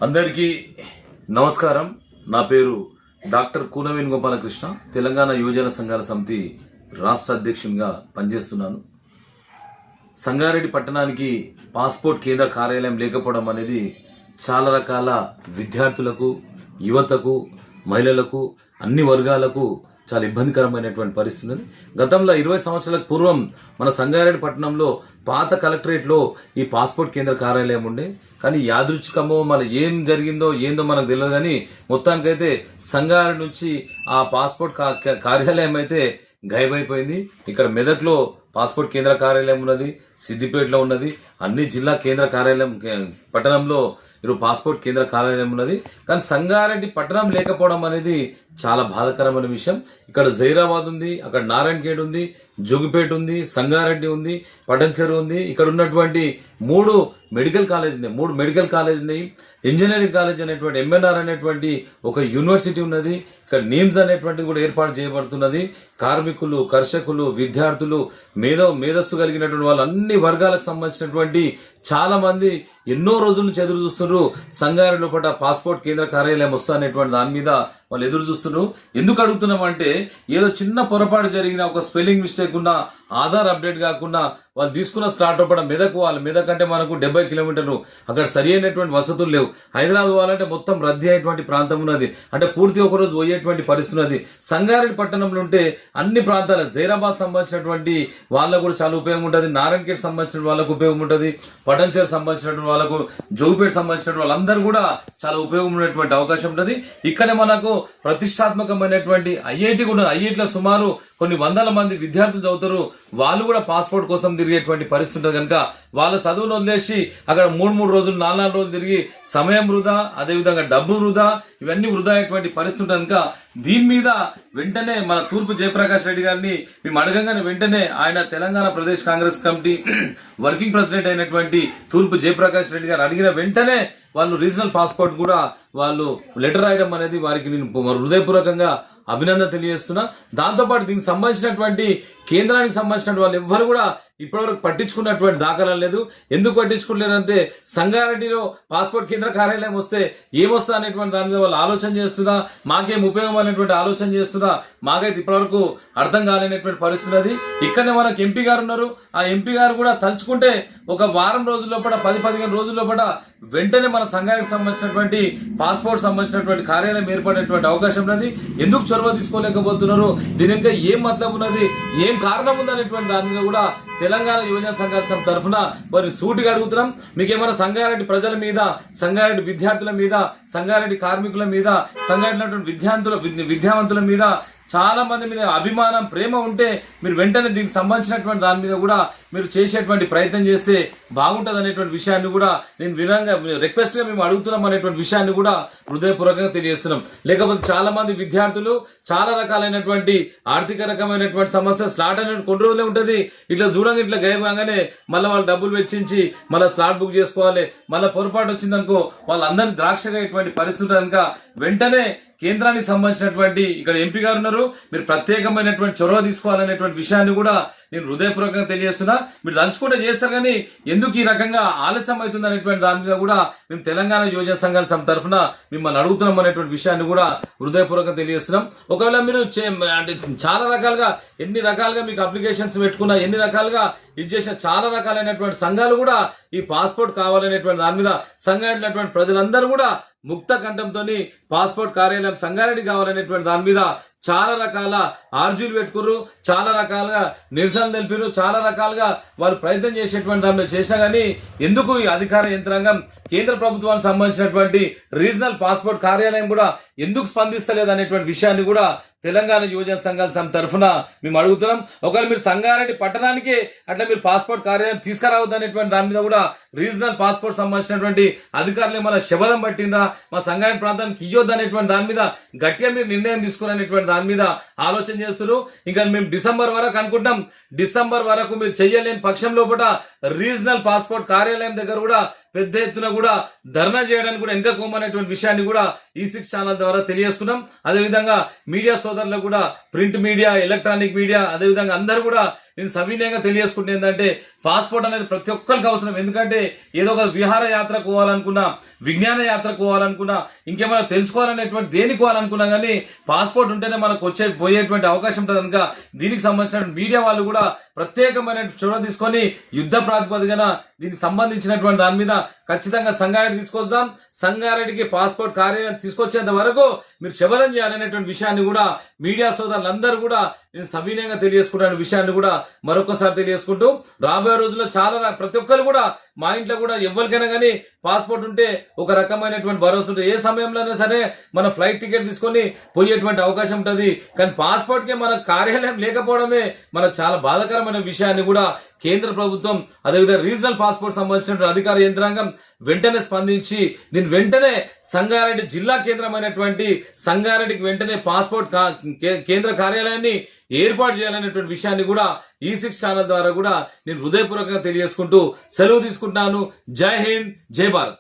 అందరికీ నమస్కారం. నా పేరు డాక్టర్ కూన వేణుగోపాలకృష్ణ. తెలంగాణ యువజన సంఘాల సమితి రాష్ట్ర అధ్యక్షునిగా పనిచేస్తున్నాను. సంగారెడ్డి పట్టణానికి పాస్పోర్ట్ కేంద్ర కార్యాలయం లేకపోవడం అనేది చాలా రకాల విద్యార్థులకు, యువతకు, మహిళలకు, అన్ని వర్గాలకు చాలా ఇబ్బందికరమైనటువంటి పరిస్థితి ఉంది. గతంలో 20 సంవత్సరాలకు పూర్వం మన సంగారెడ్డి పట్టణంలో పాత కలెక్టరేట్లో ఈ పాస్పోర్ట్ కేంద్ర కార్యాలయం ఉండే. కానీ యాదృచ్ఛికమో మళ్ళీ ఏం జరిగిందో ఏందో మనకు తెలియదు. కానీ మొత్తానికైతే సంగారెడ్డి నుంచి ఆ పాస్పోర్ట్ కార్యాలయం అయితే గాయబైపోయింది. ఇక్కడ మెదక్లో పాస్పోర్ట్ కేంద్ర కార్యాలయం ఉన్నది, సిద్దిపేటలో ఉన్నది, అన్ని జిల్లా కేంద్ర కార్యాలయం పట్టణంలో ఈరోజు పాస్పోర్ట్ కేంద్ర కార్యాలయం ఉన్నది. కానీ సంగారెడ్డి పట్టణం లేకపోవడం అనేది చాలా బాధాకరమైన విషయం. ఇక్కడ జైరాబాద్ ఉంది, అక్కడ నారాయణఖేడ్ ఉంది, జోగిపేట ఉంది, సంగారెడ్డి ఉంది, పటంచెరు ఉంది. ఇక్కడ ఉన్నటువంటి 3 మెడికల్ కాలేజ్ ఉన్నాయి, 3 మెడికల్ కాలేజ్ ఉన్నాయి, ఇంజనీరింగ్ కాలేజ్ అనేటువంటి ఎంఎన్ఆర్ అనేటువంటి ఒక యూనివర్సిటీ ఉన్నది. ఇక్కడ నీమ్స్ అనేటువంటిది కూడా ఏర్పాటు చేయబడుతున్నది. కార్మికులు, కర్షకులు, విద్యార్థులు, మేధస్సు కలిగినటువంటి వాళ్ళు అన్ని వర్గాలకు సంబంధించినటువంటి చాలా మంది ఎన్నో రోజుల నుంచి ఎదురు చూస్తున్నారు. సంగారెడ్డి లోపల పాస్పోర్ట్ కేంద్ర కార్యాలయం వస్తా అనేటువంటి దాని మీద వాళ్ళు ఎదురు చూస్తున్నారు. ఎందుకు అడుగుతున్నామంటే ఏదో చిన్న పొరపాటు జరిగిన, ఒక స్పెల్లింగ్ మిస్టేక్ ఉన్న, ఆధార్ అప్డేట్ కాకుండా వాళ్ళు తీసుకున్న స్టార్ట్ అవ్వడం మెదక్ వాళ్ళు. మెదక్ అంటే మనకు 70 కిలోమీటర్లు, అక్కడ సరి అయినటువంటి వసతులు లేవు. హైదరాబాద్ పోవాలంటే మొత్తం రద్దీ అయ్యేటువంటి ప్రాంతం ఉన్నది, అంటే పూర్తి ఒక రోజు పోయేటువంటి పరిస్థితి ఉన్నది. సంగారెడ్డి పట్టణంలో ఉంటే అన్ని ప్రాంతాలు, జైరాబాద్ సంబంధించినటువంటి వాళ్ళకు కూడా చాలా ఉపయోగం ఉంటుంది, నారాయణఖేడ్ సంబంధించిన వాళ్ళకు ఉపయోగం ఉంటుంది, పటంచెరు సంబంధించినటువంటి వాళ్ళకు, జోగిపేట సంబంధించిన వాళ్ళందరూ కూడా చాలా ఉపయోగం ఉండేటువంటి అవకాశం ఉంటుంది. ఇక్కడే మనకు ప్రతిష్టాత్మకమైనటువంటి ఐఐటి కూడా, ఐఐటిలో సుమారు కొన్ని వందల మంది విద్యార్థులు చదువుతారు. వాళ్ళు కూడా పాస్పోర్ట్ కోసం తిరిగేటువంటి పరిస్థితి ఉంటుంది. కనుక వాళ్ళ చదువును వదిలేసి అక్కడ 3 రోజులు 4 రోజులు తిరిగి సమయం వృధా, అదేవిధంగా డబ్బు వృధా, ఇవన్నీ వృధా అయ్యేటువంటి పరిస్థితి కనుక దీని మీద వెంటనే మన తూర్పు జయప్రకాష్ రెడ్డి గారిని మేము అడగంగానే వెంటనే ఆయన Telangana Pradesh Congress committee working president అయినటువంటి తూర్పు జయప్రకాష్ రెడ్డి గారు అడిగిన వెంటనే వాళ్ళు రీజనల్ పాస్పోర్ట్ కూడా వాళ్ళు లెటర్ రాయడం అనేది వారికి నేను హృదయపూర్వకంగా అభినందన తెలియజేస్తున్నా. దాంతోపాటు దీనికి సంబంధించినటువంటి కేంద్రానికి సంబంధించిన వాళ్ళు ఎవ్వరు కూడా ఇప్పటివరకు పట్టించుకున్నటువంటి దాఖలా లేదు. ఎందుకు పట్టించుకోలేదంటే సంగారెడ్డిలో పాస్పోర్ట్ కేంద్ర కార్యాలయం వస్తే ఏమొస్తా అనేటువంటి దాని మీద వాళ్ళు ఆలోచన చేస్తున్నా, మాకేం ఉపయోగం అనేటువంటి ఆలోచన చేస్తున్నా, మాకైతే ఇప్పటివరకు అర్థం కాలేనటువంటి పరిస్థితి అది. ఇక్కడనే మనకు ఎంపీ గారు ఉన్నారు. ఆ ఎంపీ గారు కూడా తలుచుకుంటే ఒక వారం రోజుల లోపల, 10-15 రోజుల లోపల వెంటనే మన సంగారెడ్డికి సంబంధించినటువంటి పాస్పోర్ట్ సంబంధించినటువంటి కార్యాలయం ఏర్పడేటువంటి అవకాశం ఉన్నది. ఎందుకు చొరవ తీసుకోలేకపోతున్నారు, దీని ఇంకా ఏం మతలబు ఉన్నది, ఏం కారణం ఉందనేటువంటి దాని మీద కూడా తెలంగాణ యువజన సంఘాల సమితి తరఫున వారిని సూటిగా అడుగుతున్నాం. మీకేమైనా సంగారెడ్డి ప్రజల మీద, సంగారెడ్డి విద్యార్థుల మీద, సంగారెడ్డి కార్మికుల మీద, సంగారెడ్డి విద్యావంతుల మీద చాలా మంది మీద అభిమానం, ప్రేమ ఉంటే మీరు వెంటనే దీనికి సంబంధించినటువంటి దాని మీద కూడా మీరు చేసేటువంటి ప్రయత్నం చేస్తే బాగుంటుంది అనేటువంటి విషయాన్ని కూడా నేను వినంగా రిక్వెస్ట్ గా మేము అడుగుతున్నాం అనేటువంటి విషయాన్ని కూడా హృదయపూర్వకంగా తెలియజేస్తున్నాం. లేకపోతే చాలా మంది విద్యార్థులు చాలా రకాలైనటువంటి ఆర్థిక రకమైనటువంటి సమస్య, స్లాట్ అనేది కొన్ని రోజులే ఉంటుంది. ఇట్లా చూడంగా ఇట్లా గయగానే మళ్ళీ వాళ్ళు డబ్బులు వెచ్చించి మళ్ళీ స్లాట్ బుక్ చేసుకోవాలి. మళ్ళీ పొరపాటు వచ్చిందనుకో వాళ్ళందరినీ ద్రాక్షగా ఇటువంటి పరిస్థితి కనుక వెంటనే కేంద్రానికి సంబంధించినటువంటి ఇక్కడ ఎంపీ గారు ఉన్నారు, మీరు ప్రత్యేకమైనటువంటి చొరవ తీసుకోవాలనేటువంటి విషయాన్ని కూడా నేను హృదయపూర్వకంగా తెలియజేస్తున్నా. మీరు దంచుకుంటే చేస్తారు కానీ ఎందుకు ఈ రకంగా ఆలస్యం అవుతుంది అనేటువంటి దాని మీద కూడా మేము తెలంగాణ యువజన సంఘాల సమితి తరఫున మిమ్మల్ని అడుగుతున్నాం అనేటువంటి విషయాన్ని కూడా హృదయపూర్వకంగా తెలియజేస్తున్నాం. ఒకవేళ మీరు అంటే చాలా రకాలుగా, ఎన్ని రకాలుగా మీకు అప్లికేషన్స్ పెట్టుకున్నా, ఎన్ని రకాలుగా ఇది చేసిన చాలా రకాలైనటువంటి సంఘాలు కూడా ఈ పాస్పోర్ట్ కావాలనేటువంటి దాని మీద సంఘాలైనటువంటి ప్రజలందరూ కూడా ముక్త కంఠంతో పాస్పోర్ట్ కార్యాలయం సంగారెడ్డి కావాలనేటువంటి దాని మీద చాలా రకాల ఆర్జీలు పెట్టుకున్నారు, చాలా రకాలుగా నిరసనలు తెలిపారు, చాలా రకాలుగా వారు ప్రయత్నం చేసేటువంటి దాని మీద చేసినా కానీ ఎందుకు ఈ అధికార యంత్రాంగం, కేంద్ర ప్రభుత్వానికి సంబంధించినటువంటి రీజనల్ పాస్పోర్ట్ కార్యాలయం కూడా ఎందుకు స్పందిస్తలేదు అనేటువంటి విషయాన్ని కూడా తెలంగాణ యువజన సంఘాల సమితి తరఫున మేము అడుగుతున్నాం. ఒకవేళ మీరు సంగారెడ్డి పట్టణానికి అట్లా మీరు పాస్పోర్ట్ కార్యాలయం తీసుకురావద్దు అనేటువంటి దాని మీద కూడా రీజనల్ పాస్పోర్ట్ సంబంధించినటువంటి అధికారులు ఏమైనా శబదం పట్టిందా, మా సంగారెడ్డి ప్రాంతానికి ఇయ్యొద్దు అనేటువంటి దాని మీద గట్టిగా మీరు నిర్ణయం తీసుకునేటువంటి దాని మీద ఆలోచన చేస్తున్నారు. ఇంకా మేము డిసెంబర్ వరకు అనుకుంటాం. డిసెంబర్ వరకు మీరు చెయ్యలేని పక్షం లోపల రీజనల్ పాస్పోర్ట్ కార్యాలయం దగ్గర కూడా పెద్ద ఎత్తున కూడా ధర్నా చేయడానికి కూడా వెనక కోమనేటువంటి విషయాన్ని కూడా E6 ఛానల్ ద్వారా తెలియజేసుకున్నాం. అదేవిధంగా మీడియా సోదరులకు కూడా, ప్రింట్ మీడియా, ఎలక్ట్రానిక్ మీడియా, అదేవిధంగా అందరూ కూడా నేను సవినయంగా తెలియజేసుకుంటే ఏంటంటే పాస్పోర్ట్ అనేది ప్రతి ఒక్కరికి అవసరం. ఎందుకంటే ఏదో ఒక విహార యాత్రకు పోవాలనుకున్నా, విజ్ఞాన యాత్రకు పోవాలనుకున్నా, ఇంకేమైనా తెలుసుకోవాలనేటువంటి దేనికి పోవాలనుకున్నా కానీ పాస్పోర్ట్ ఉంటేనే మనకు పోయేటువంటి అవకాశం ఉంటుంది. కనుక దీనికి సంబంధించిన మీడియా వాళ్ళు కూడా ప్రత్యేకమైన చొరవ తీసుకొని యుద్ధ ప్రాతిపదికన దీనికి సంబంధించినటువంటి దాని మీద ఖచ్చితంగా సంగారెడ్డి తీసుకొద్దాం. సంగారెడ్డికి పాస్పోర్ట్ కార్యాలయం తీసుకొచ్చేంత వరకు మీరు శబదం చేయాలనేటువంటి విషయాన్ని కూడా మీడియా సోదరులందరూ కూడా నేను సవినయంగా తెలియజేసుకుంటున్న విషయాన్ని కూడా మరొకసారి తెలియజేసుకుంటూ, రాబోయే రోజుల్లో చాలా ప్రతి ఒక్కరు కూడా మా ఇంట్లో కూడా ఎవరికైనా కానీ పాస్పోర్ట్ ఉంటే ఒక రకమైనటువంటి భరోసా ఉంటుంది. ఏ సమయంలోనే సరే మన ఫ్లైట్ టికెట్ తీసుకొని పోయేటువంటి అవకాశం ఉంటుంది. కానీ పాస్పోర్ట్కే మన కార్యాలయం లేకపోవడమే మనకు చాలా బాధాకరమైన విషయాన్ని కూడా కేంద్ర ప్రభుత్వం అదేవిధంగా రీజనల్ పాస్పోర్ట్ సంబంధించిన అధికార యంత్రాంగం వెంటనే స్పందించి దీని వెంటనే సంగారెడ్డి జిల్లా కేంద్రమైనటువంటి సంగారెడ్డికి వెంటనే పాస్పోర్ట్ కేంద్ర కార్యాలయాన్ని ఏర్పాటు చేయాలనేటువంటి విషయాన్ని కూడా E6 ఛానల్ ద్వారా కూడా నేను హృదయపూర్వకంగా తెలియజేసుకుంటూ సెలవు తీసుకుంటున్నాను. జై హింద్, జై భారత్.